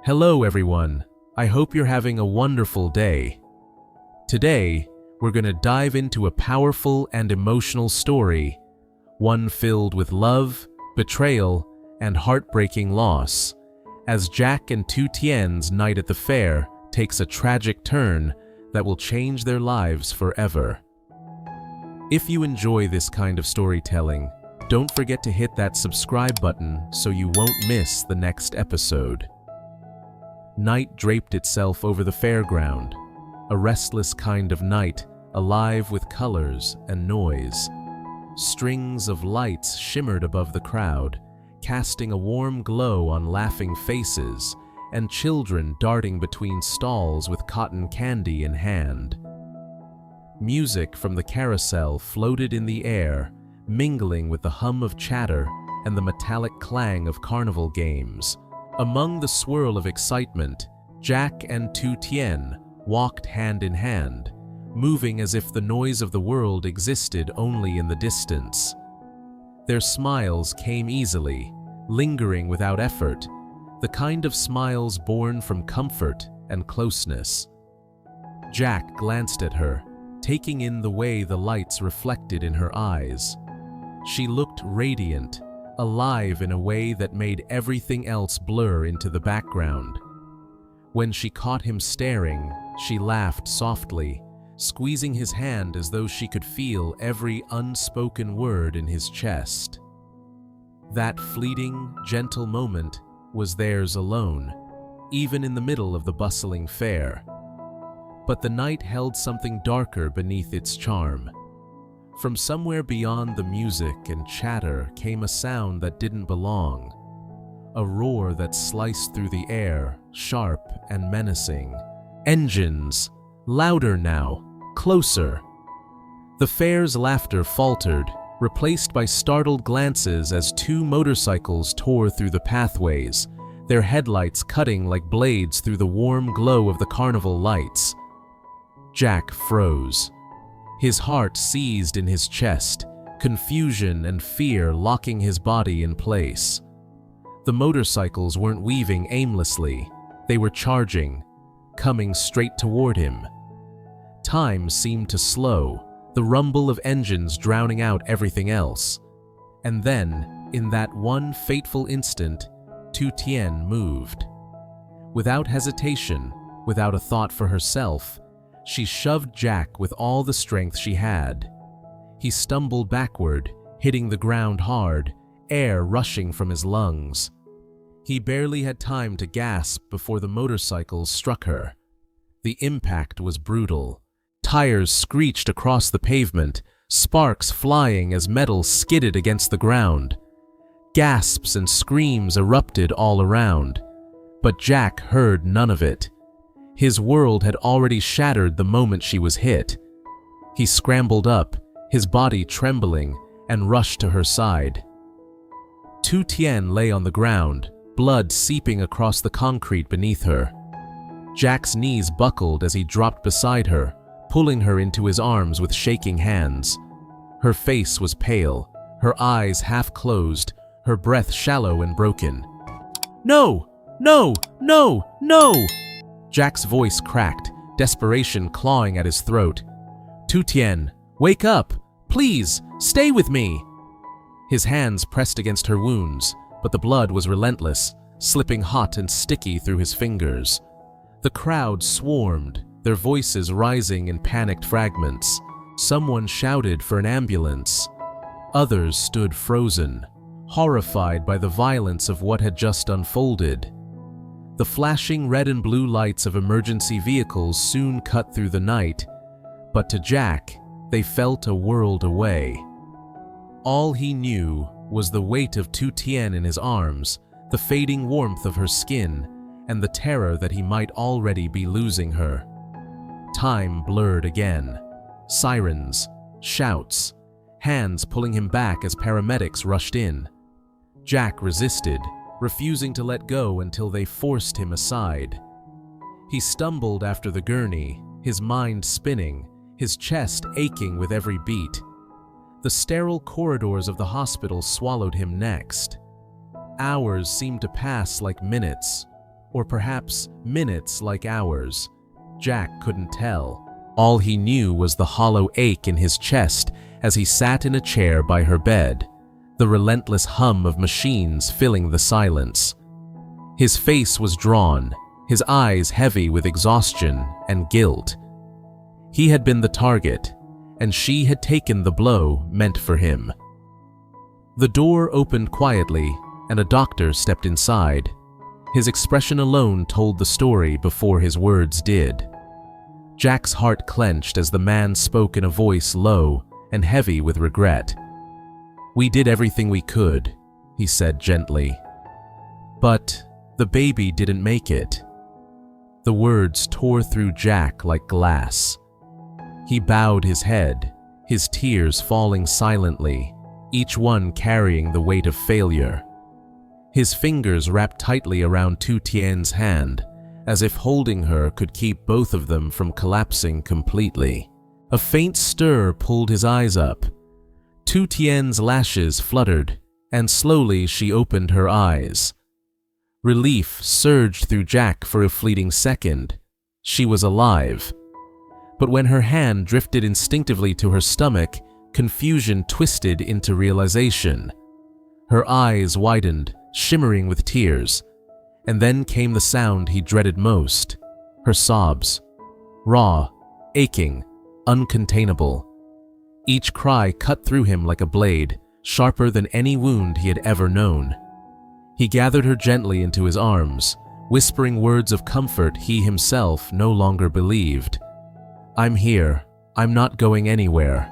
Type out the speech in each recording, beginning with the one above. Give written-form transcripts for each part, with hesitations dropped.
Hello everyone, I hope you're having a wonderful day. Today, we're going to dive into a powerful and emotional story, one filled with love, betrayal, and heartbreaking loss, as Jack and Tu Tien's night at the fair takes a tragic turn that will change their lives forever. If you enjoy this kind of storytelling, don't forget to hit that subscribe button so you won't miss the next episode. Night draped itself over the fairground, a restless kind of night, alive with colors and noise. Strings of lights shimmered above the crowd, casting a warm glow on laughing faces, and children darting between stalls with cotton candy in hand. Music from the carousel floated in the air, mingling with the hum of chatter and the metallic clang of carnival games. Among the swirl of excitement, Jack and Tu Tien walked hand in hand, moving as if the noise of the world existed only in the distance. Their smiles came easily, lingering without effort, the kind of smiles born from comfort and closeness. Jack glanced at her, taking in the way the lights reflected in her eyes. She looked radiant, alive in a way that made everything else blur into the background. When she caught him staring, she laughed softly, squeezing his hand as though she could feel every unspoken word in his chest. That fleeting, gentle moment was theirs alone, even in the middle of the bustling fair. But the night held something darker beneath its charm. From somewhere beyond the music and chatter came a sound that didn't belong, a roar that sliced through the air, sharp and menacing. Engines! Louder now! Closer! The fair's laughter faltered, replaced by startled glances as two motorcycles tore through the pathways, their headlights cutting like blades through the warm glow of the carnival lights. Jack froze. His heart seized in his chest, confusion and fear locking his body in place. The motorcycles weren't weaving aimlessly, they were charging, coming straight toward him. Time seemed to slow, the rumble of engines drowning out everything else. And then, in that one fateful instant, Tu Tien moved. Without hesitation, without a thought for herself, she shoved Jack with all the strength she had. He stumbled backward, hitting the ground hard, air rushing from his lungs. He barely had time to gasp before the motorcycles struck her. The impact was brutal. Tires screeched across the pavement, sparks flying as metal skidded against the ground. Gasps and screams erupted all around, but Jack heard none of it. His world had already shattered the moment she was hit. He scrambled up, his body trembling, and rushed to her side. Tu Tien lay on the ground, blood seeping across the concrete beneath her. Jack's knees buckled as he dropped beside her, pulling her into his arms with shaking hands. Her face was pale, her eyes half closed, her breath shallow and broken. "No! No! No! No!" Jack's voice cracked, desperation clawing at his throat. "Tu Tien, wake up! Please, stay with me!" His hands pressed against her wounds, but the blood was relentless, slipping hot and sticky through his fingers. The crowd swarmed, their voices rising in panicked fragments. Someone shouted for an ambulance. Others stood frozen, horrified by the violence of what had just unfolded. The flashing red and blue lights of emergency vehicles soon cut through the night, but to Jack, they felt a world away. All he knew was the weight of Tu Tien in his arms, the fading warmth of her skin, and the terror that he might already be losing her. Time blurred again. Sirens, shouts, hands pulling him back as paramedics rushed in. Jack resisted, refusing to let go until they forced him aside. He stumbled after the gurney, his mind spinning, his chest aching with every beat. The sterile corridors of the hospital swallowed him next. Hours seemed to pass like minutes. or perhaps minutes like hours. Jack couldn't tell. All he knew was the hollow ache in his chest as he sat in a chair by her bed, the relentless hum of machines filling the silence. His face was drawn, his eyes heavy with exhaustion and guilt. He had been the target, and she had taken the blow meant for him. The door opened quietly, and a doctor stepped inside. His expression alone told the story before his words did. Jack's heart clenched as the man spoke in a voice low and heavy with regret. "We did everything we could," he said gently. "But the baby didn't make it." The words tore through Jack like glass. He bowed his head, his tears falling silently, each one carrying the weight of failure. His fingers wrapped tightly around Tu Tien's hand, as if holding her could keep both of them from collapsing completely. A faint stir pulled his eyes up. Tu Tien's lashes fluttered, and slowly she opened her eyes. Relief surged through Jack for a fleeting second. She was alive. But when her hand drifted instinctively to her stomach, confusion twisted into realization. Her eyes widened, shimmering with tears, and then came the sound he dreaded most, her sobs. Raw, aching, uncontainable. Each cry cut through him like a blade, sharper than any wound he had ever known. He gathered her gently into his arms, whispering words of comfort he himself no longer believed. "I'm here. I'm not going anywhere.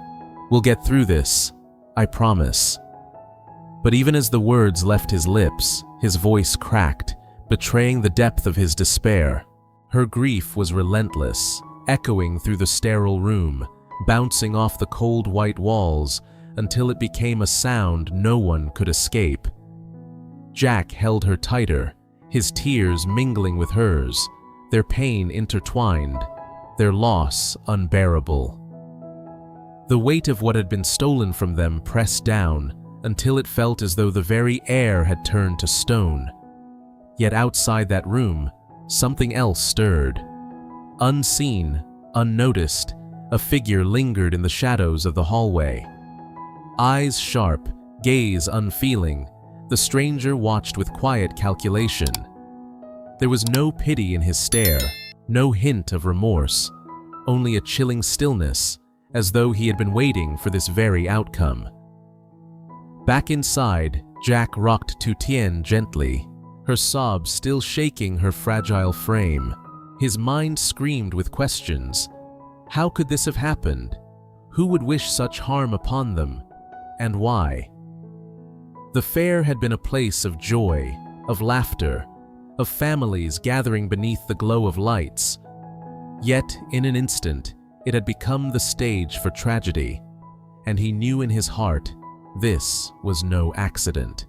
We'll get through this. I promise." But even as the words left his lips, his voice cracked, betraying the depth of his despair. Her grief was relentless, echoing through the sterile room, bouncing off the cold white walls until it became a sound no one could escape. Jack held her tighter, his tears mingling with hers, their pain intertwined, their loss unbearable. The weight of what had been stolen from them pressed down until it felt as though the very air had turned to stone. Yet outside that room, something else stirred. Unseen, unnoticed, a figure lingered in the shadows of the hallway. Eyes sharp, gaze unfeeling, the stranger watched with quiet calculation. There was no pity in his stare, no hint of remorse, only a chilling stillness, as though he had been waiting for this very outcome. Back inside, Jack rocked Tu Tien gently, her sobs still shaking her fragile frame. His mind screamed with questions. How could this have happened? Who would wish such harm upon them? And why? The fair had been a place of joy, of laughter, of families gathering beneath the glow of lights. Yet, in an instant, it had become the stage for tragedy, and he knew in his heart this was no accident.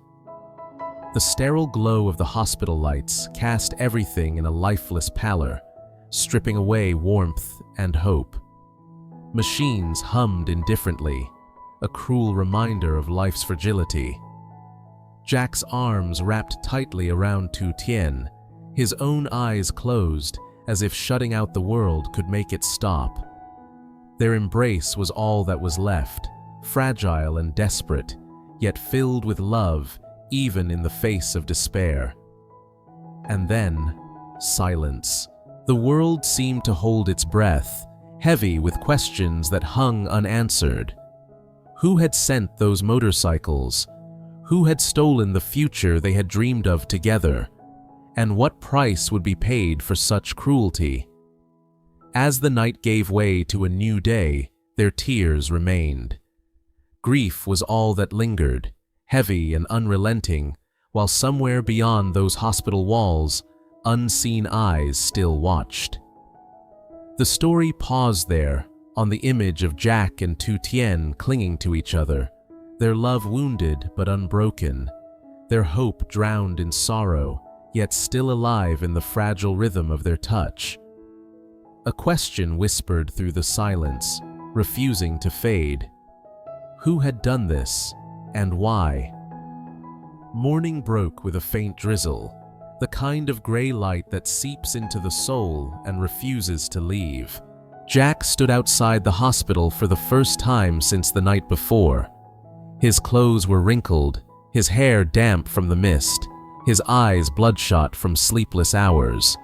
The sterile glow of the hospital lights cast everything in a lifeless pallor, stripping away warmth and hope. Machines hummed indifferently, a cruel reminder of life's fragility. Jack's arms wrapped tightly around Tu Tien, his own eyes closed, as if shutting out the world could make it stop. Their embrace was all that was left, fragile and desperate, yet filled with love, even in the face of despair. And then, silence. The world seemed to hold its breath, heavy with questions that hung unanswered. Who had sent those motorcycles? Who had stolen the future they had dreamed of together? And what price would be paid for such cruelty? As the night gave way to a new day, their tears remained. Grief was all that lingered, heavy and unrelenting, while somewhere beyond those hospital walls, unseen eyes still watched. The story paused there, on the image of Jack and Tu Tien clinging to each other, their love wounded but unbroken, their hope drowned in sorrow, yet still alive in the fragile rhythm of their touch. A question whispered through the silence, refusing to fade. Who had done this, and why? Morning broke with a faint drizzle. the kind of gray light that seeps into the soul and refuses to leave. Jack stood outside the hospital for the first time since the night before. His clothes were wrinkled, his hair damp from the mist, his eyes bloodshot from sleepless hours.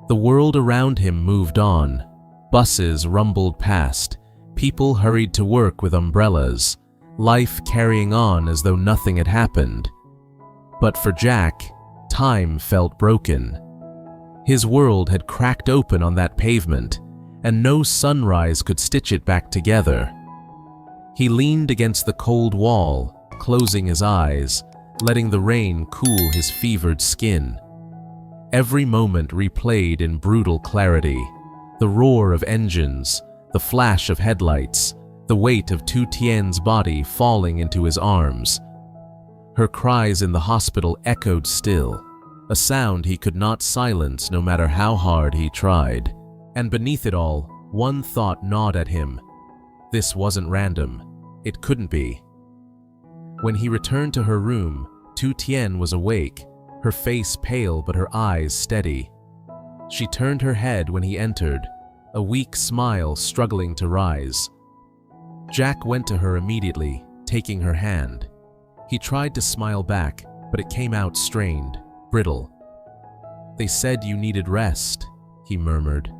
The world around him moved on. Buses rumbled past, people hurried to work with umbrellas, life carrying on as though nothing had happened. But for Jack, time felt broken. His world had cracked open on that pavement, and no sunrise could stitch it back together. He leaned against the cold wall, closing his eyes, letting the rain cool his fevered skin. Every moment replayed in brutal clarity, the roar of engines, the flash of headlights, the weight of Tu Tien's body falling into his arms. Her cries in the hospital echoed still, a sound he could not silence no matter how hard he tried. And beneath it all, one thought gnawed at him. This wasn't random. It couldn't be. When he returned to her room, Tu Tien was awake, her face pale but her eyes steady. She turned her head when he entered, a weak smile struggling to rise. Jack went to her immediately, taking her hand. He tried to smile back, but it came out strained, brittle. "They said you needed rest," he murmured.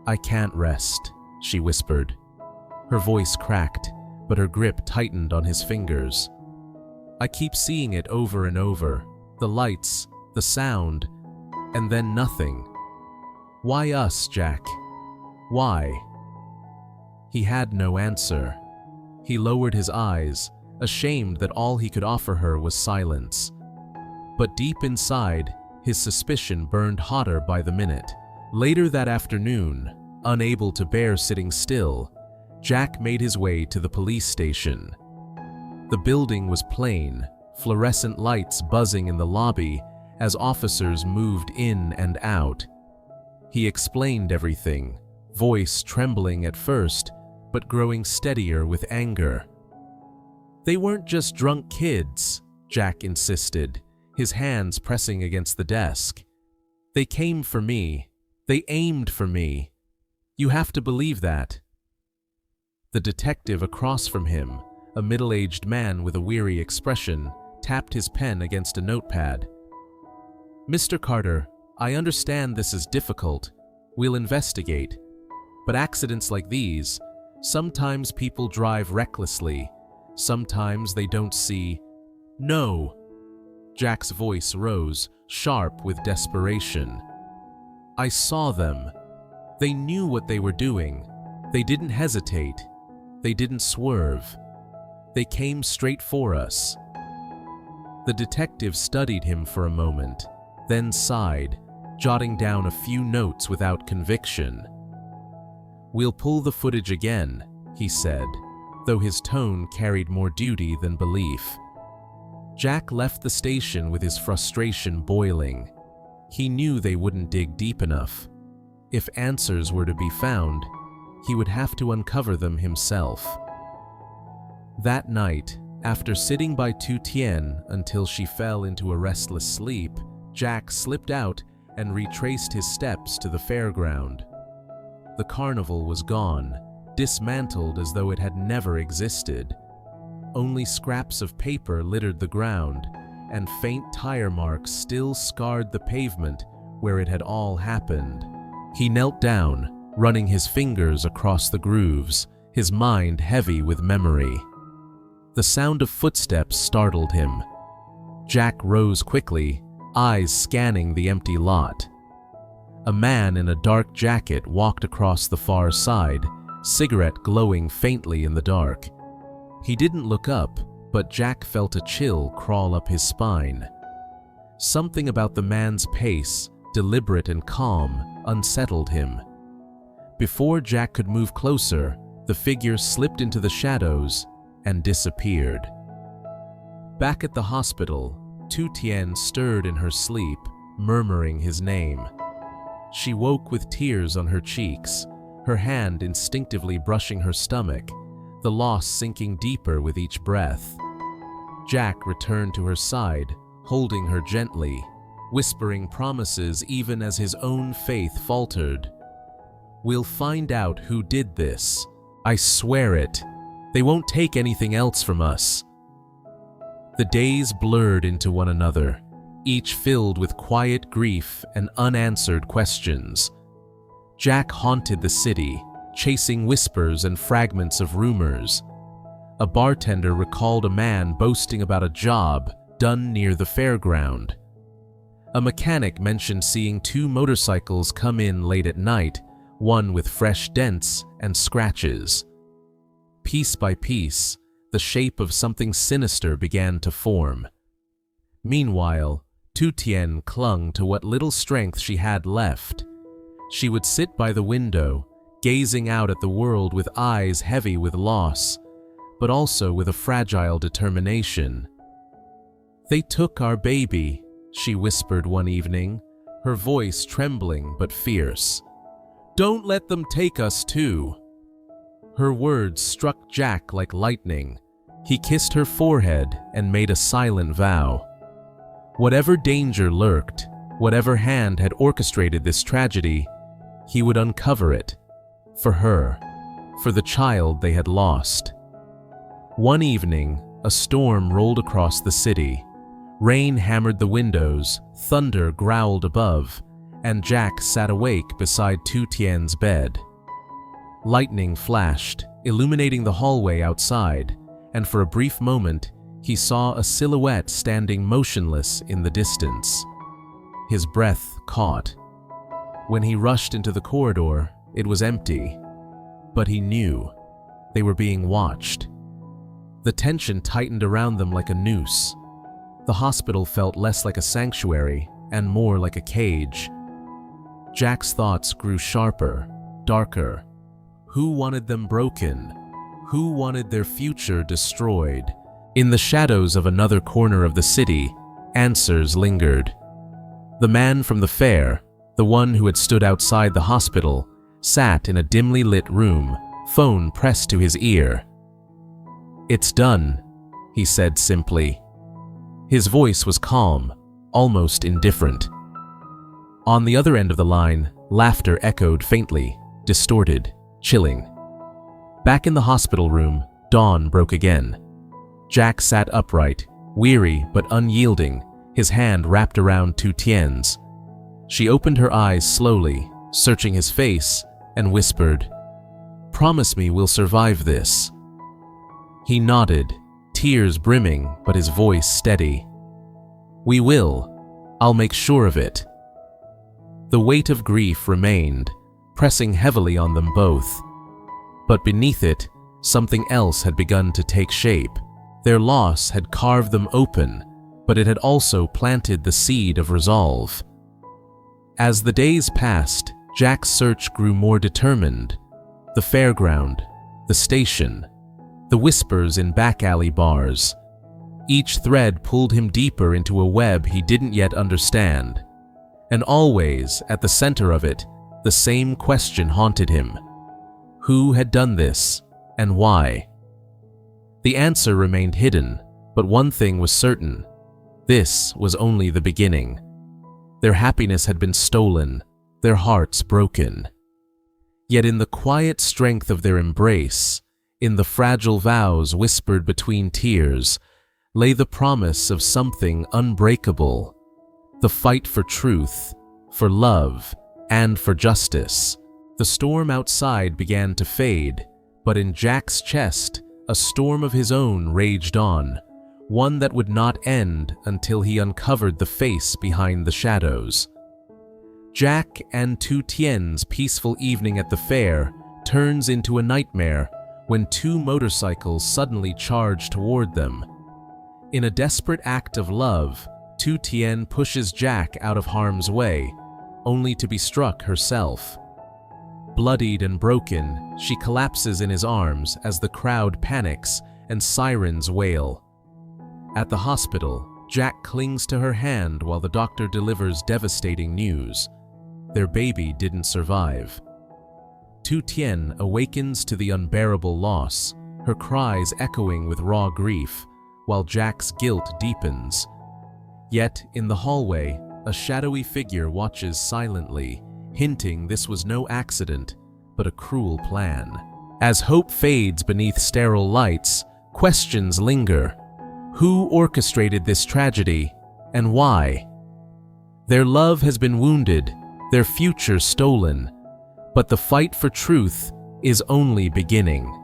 "I can't rest," she whispered. Her voice cracked, but her grip tightened on his fingers. "I keep seeing it over and over, the lights, the sound, and then nothing. Why us, Jack? Why?" He had no answer. He lowered his eyes, ashamed that all he could offer her was silence. But deep inside, his suspicion burned hotter by the minute. Later that afternoon, unable to bear sitting still, Jack made his way to the police station. The building was plain, fluorescent lights buzzing in the lobby as officers moved in and out. He explained everything, voice trembling at first, but growing steadier with anger. "They weren't just drunk kids," Jack insisted, his hands pressing against the desk. "They came for me. They aimed for me. You have to believe that." The detective across from him, a middle-aged man with a weary expression, tapped his pen against a notepad. "Mr. Carter, I understand this is difficult. We'll investigate. But accidents like these, sometimes people drive recklessly. Sometimes they don't see." "No!" Jack's voice rose, sharp with desperation. "I saw them. They knew what they were doing. They didn't hesitate. They didn't swerve. They came straight for us." The detective studied him for a moment, then sighed, jotting down a few notes without conviction. "We'll pull the footage again," he said, though his tone carried more duty than belief. Jack left the station with his frustration boiling. He knew they wouldn't dig deep enough. If answers were to be found, he would have to uncover them himself. That night, after sitting by Tu Tien until she fell into a restless sleep, Jack slipped out and retraced his steps to the fairground. The carnival was gone, dismantled as though it had never existed. Only scraps of paper littered the ground, and faint tire marks still scarred the pavement where it had all happened. He knelt down, running his fingers across the grooves, his mind heavy with memory. The sound of footsteps startled him. Jack rose quickly, eyes scanning the empty lot. A man in a dark jacket walked across the far side, cigarette glowing faintly in the dark. He didn't look up, but Jack felt a chill crawl up his spine. Something about the man's pace, deliberate and calm, unsettled him. Before Jack could move closer, the figure slipped into the shadows and disappeared. Back at the hospital, Tu Tien stirred in her sleep, murmuring his name. She woke with tears on her cheeks, her hand instinctively brushing her stomach, the loss sinking deeper with each breath. Jack returned to her side, holding her gently. whispering promises even as his own faith faltered. "We'll find out who did this. I swear it. They won't take anything else from us." The days blurred into one another, each filled with quiet grief and unanswered questions. Jack haunted the city, chasing whispers and fragments of rumors. A bartender recalled a man boasting about a job done near the fairground. A mechanic mentioned seeing 2 motorcycles come in late at night, one with fresh dents and scratches. Piece by piece, the shape of something sinister began to form. Meanwhile, Tu Tien clung to what little strength she had left. She would sit by the window, gazing out at the world with eyes heavy with loss, but also with a fragile determination. "They took our baby," she whispered one evening, her voice trembling but fierce. "Don't let them take us too." Her words struck Jack like lightning. He kissed her forehead and made a silent vow. Whatever danger lurked, whatever hand had orchestrated this tragedy, he would uncover it. For her, for the child they had lost. One evening, a storm rolled across the city. Rain hammered the windows, thunder growled above, and Jack sat awake beside Tu Tien's bed. Lightning flashed, illuminating the hallway outside, and for a brief moment, he saw a silhouette standing motionless in the distance. His breath caught. When he rushed into the corridor, it was empty. But he knew they were being watched. The tension tightened around them like a noose. The hospital felt less like a sanctuary and more like a cage. Jack's thoughts grew sharper, darker. Who wanted them broken? Who wanted their future destroyed? In the shadows of another corner of the city, answers lingered. The man from the fair, the one who had stood outside the hospital, sat in a dimly lit room, phone pressed to his ear. "It's done," he said simply. His voice was calm, almost indifferent. On the other end of the line, laughter echoed faintly, distorted, chilling. Back in the hospital room, dawn broke again. Jack sat upright, weary but unyielding, his hand wrapped around Tu Tien's. She opened her eyes slowly, searching his face, and whispered, "Promise me we'll survive this." He nodded, tears brimming but his voice steady. "We will. I'll make sure of it." The weight of grief remained, pressing heavily on them both. But beneath it, something else had begun to take shape. Their loss had carved them open, but it had also planted the seed of resolve. As the days passed, Jack's search grew more determined. The fairground, the station, the whispers in back-alley bars. Each thread pulled him deeper into a web he didn't yet understand. And always, at the center of it, the same question haunted him. Who had done this, and why? The answer remained hidden, but one thing was certain. This was only the beginning. Their happiness had been stolen, their hearts broken. Yet in the quiet strength of their embrace, in the fragile vows whispered between tears, lay the promise of something unbreakable. The fight for truth, for love, and for justice. The storm outside began to fade, but in Jack's chest, a storm of his own raged on, one that would not end until he uncovered the face behind the shadows. Jack and Tu Tien's peaceful evening at the fair turns into a nightmare when 2 motorcycles suddenly charge toward them. In a desperate act of love, Tu Tien pushes Jack out of harm's way, only to be struck herself. Bloodied and broken, she collapses in his arms as the crowd panics and sirens wail. At the hospital, Jack clings to her hand while the doctor delivers devastating news. Their baby didn't survive. Tu Tien awakens to the unbearable loss, her cries echoing with raw grief, while Jack's guilt deepens. Yet, in the hallway, A shadowy figure watches silently, hinting this was no accident, but a cruel plan. As hope fades beneath sterile lights, questions linger. Who orchestrated this tragedy, and why? Their love has been wounded, their future stolen, but the fight for truth is only beginning.